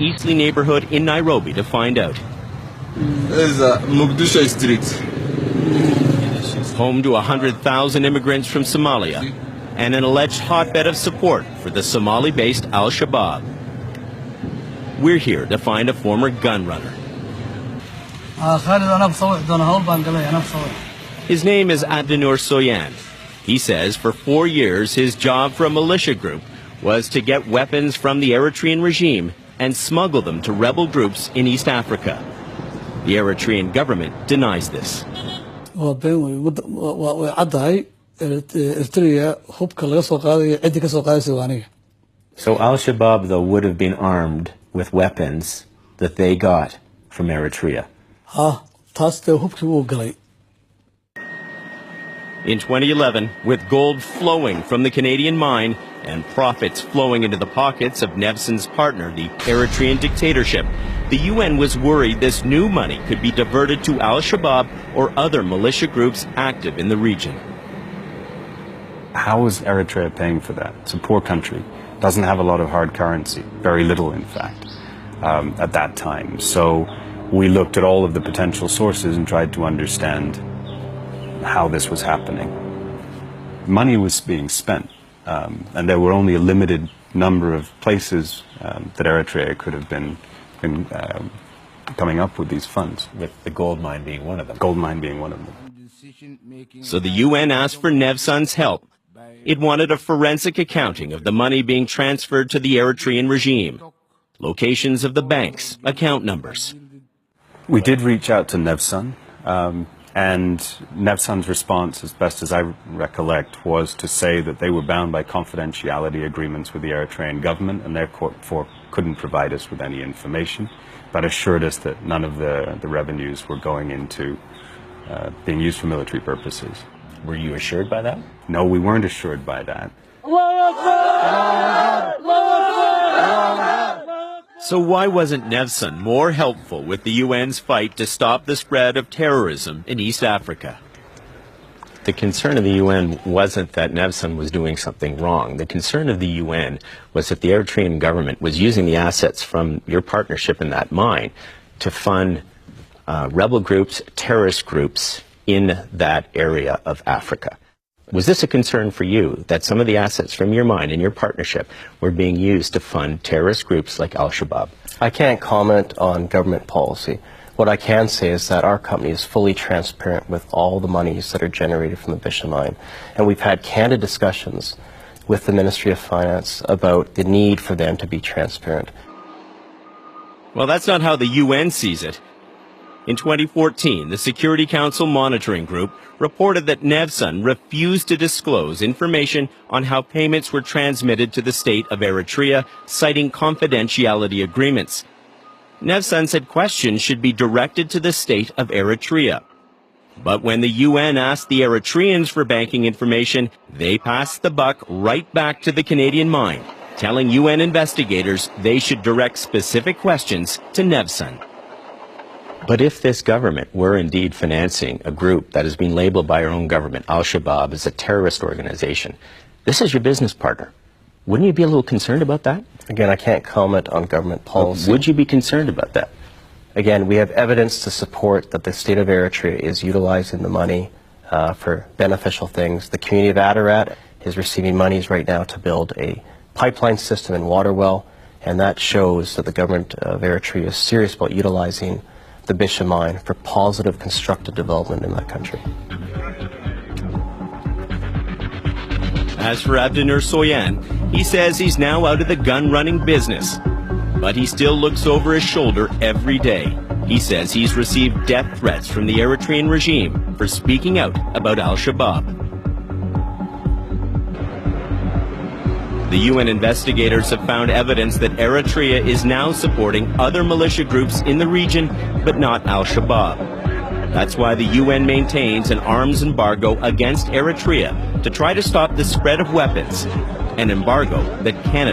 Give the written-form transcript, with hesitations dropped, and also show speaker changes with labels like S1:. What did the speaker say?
S1: Eastleigh neighborhood in Nairobi to find out.
S2: This is Muqdisho street.
S1: Home to 100,000 immigrants from Somalia and an alleged hotbed of support for the Somali-based Al-Shabaab. We're here to find a former gun runner. His name is Caddeyn Xiriirka. He says for 4 years his job for a militia group was to get weapons from the Eritrean regime and smuggle them to rebel groups in East Africa. The Eritrean government denies this.
S3: So
S1: Al-Shabaab, though, would have been armed with weapons that they got from Eritrea. In 2011, with gold flowing from the Canadian mine and profits flowing into the pockets of Nevson's partner, the Eritrean dictatorship, the UN was worried this new money could be diverted to Al-Shabaab or other militia groups active in the region.
S4: How is Eritrea paying for that? It's a poor country. Doesn't have a lot of hard currency, very little in fact, at that time. So we looked at all of the potential sources and tried to understand how this was happening. Money was being spent, and there were only a limited number of places that Eritrea could have been coming up with these funds.
S1: With the gold mine being one of them.
S4: Gold mine being one of them.
S1: So the UN asked for Nevson's help. It wanted a forensic accounting of the money being transferred to the Eritrean regime, locations of the banks, account numbers.
S4: We did reach out to Nevson, and Nevson's response, as best as I recollect, was to say that they were bound by confidentiality agreements with the Eritrean government and therefore couldn't provide us with any information, but assured us that none of the revenues were going into being used for military purposes.
S1: Were you assured by that?
S4: No, we weren't assured by that.
S1: So why wasn't Nevson more helpful with the UN's fight to stop the spread of terrorism in East Africa? The concern of the UN wasn't that Nevson was doing something wrong. The concern of the UN was that the Eritrean government was using the assets from your partnership in that mine to fund rebel groups, terrorist groups in that area of Africa. Was this a concern for you, that some of the assets from your mine and your partnership were being used to fund terrorist groups like Al-Shabaab?
S5: I can't comment on government policy. What I can say is that our company is fully transparent with all the monies that are generated from the Bisha mine. And we've had candid discussions with the Ministry of Finance about the need for them to be transparent.
S1: Well, that's not how the UN sees it. In 2014, the Security Council Monitoring Group reported that Nevson refused to disclose information on how payments were transmitted to the state of Eritrea, citing confidentiality agreements. Nevson said questions should be directed to the state of Eritrea. But when the UN asked the Eritreans for banking information, they passed the buck right back to the Canadian mine, telling UN investigators they should direct specific questions to Nevson. But if this government were indeed financing a group that has been labeled by our own government, Al-Shabaab, as a terrorist organization, this is your business partner. Wouldn't you be a little concerned about that?
S5: Again, I can't comment on government policy.
S1: Would you be concerned about that?
S5: Again, we have evidence to support that the state of Eritrea is utilizing the money for beneficial things. The community of Adarat is receiving monies right now to build a pipeline system and water well, and that shows that the government of Eritrea is serious about utilizing the Bisha mine for positive, constructive development in that country.
S1: As for Caddeyn Xiriirka, he says he's now out of the gun-running business, but he still looks over his shoulder every day. He says he's received death threats from the Eritrean regime for speaking out about Al-Shabaab. The UN investigators have found evidence that Eritrea is now supporting other militia groups in the region, but not Al-Shabaab. That's why the UN maintains an arms embargo against Eritrea to try to stop the spread of weapons, an embargo that Canada